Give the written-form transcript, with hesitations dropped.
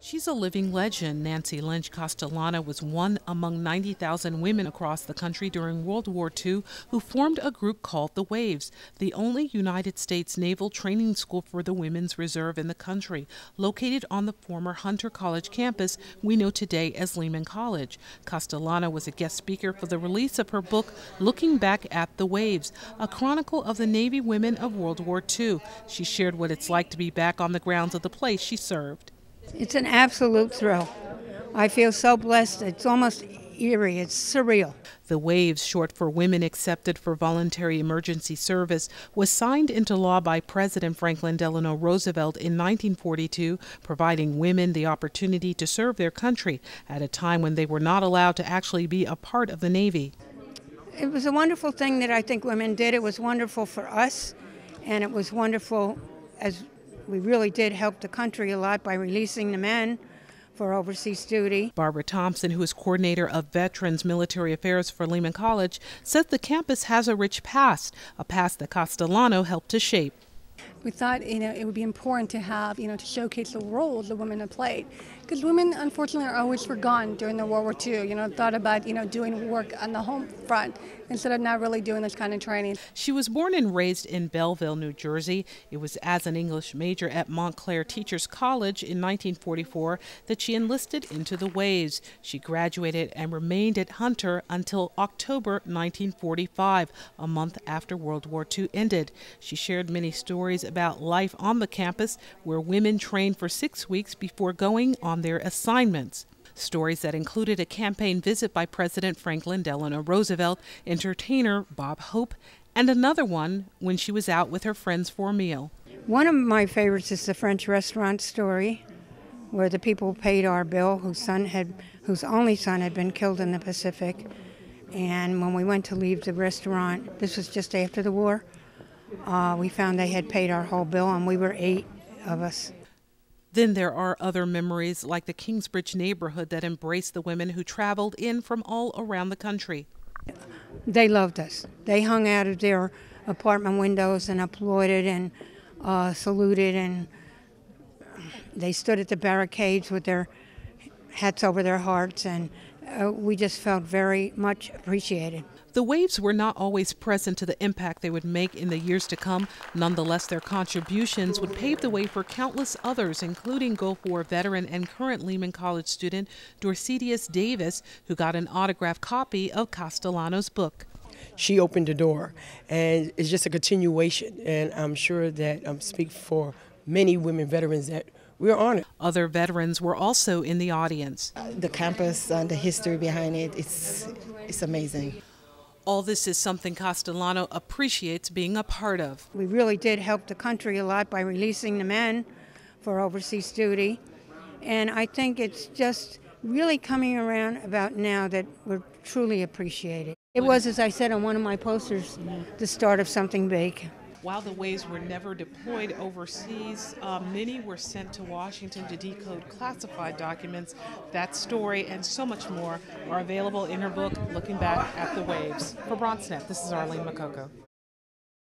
She's a living legend. Nancy Lynch Castellano was one among 90,000 women across the country during World War II who formed a group called the Waves, the only United States naval training school for the women's reserve in the country, located on the former Hunter College campus we know today as Lehman College. Castellano was a guest speaker for the release of her book, Looking Back at the Waves, a chronicle of the Navy women of World War II. She shared what it's like to be back on the grounds of the place she served. It's an absolute thrill. I feel so blessed. It's almost eerie. It's surreal. The Waves, short for Women Accepted for Voluntary Emergency Service, was signed into law by President Franklin Delano Roosevelt in 1942, providing women the opportunity to serve their country at a time when they were not allowed to actually be a part of the Navy. It was a wonderful thing that I think women did. It was wonderful for us, and it was wonderful as we really did help the country a lot by releasing the men for overseas duty. Barbara Thompson, who is coordinator of Veterans Military Affairs for Lehman College, says the campus has a rich past, a past that Castellano helped to shape. We thought, it would be important to have, to showcase the role the women have played. Because women, unfortunately, are always forgotten during the World War II, thought about, doing work on the home front instead of not really doing this kind of training. She was born and raised in Belleville, New Jersey. It was as an English major at Montclair Teachers College in 1944 that she enlisted into the Waves. She graduated and remained at Hunter until October 1945, a month after World War II ended. She shared many stories about life on the campus, where women trained for 6 weeks before going on their assignments. Stories that included a campaign visit by President Franklin Delano Roosevelt, entertainer Bob Hope, and another one when she was out with her friends for a meal. One of my favorites is the French restaurant story, where the people paid our bill whose only son had been killed in the Pacific. And when we went to leave the restaurant, this was just after the war, we found they had paid our whole bill, and we were 8 of us. Then there are other memories like the Kingsbridge neighborhood that embraced the women who traveled in from all around the country. They loved us. They hung out of their apartment windows and applauded and saluted, and they stood at the barricades with their hats over their hearts, and we just felt very much appreciated. The Waves were not always present to the impact they would make in the years to come. Nonetheless, their contributions would pave the way for countless others, including Gulf War veteran and current Lehman College student Dorcetius Davis, who got an autographed copy of Castellano's book. She opened the door, and it's just a continuation, and I'm sure that I speak for many women veterans that we're honored. Other veterans were also in the audience. The campus and the history behind it, it's amazing. All this is something Castellano appreciates being a part of. We really did help the country a lot by releasing the men for overseas duty. And I think it's just really coming around about now that we're truly appreciated. It was, as I said on one of my posters, the start of something big. While the Waves were never deployed overseas, many were sent to Washington to decode classified documents. That story and so much more are available in her book, Looking Back at the Waves. For Bronxnet, this is Arlene Pkgs.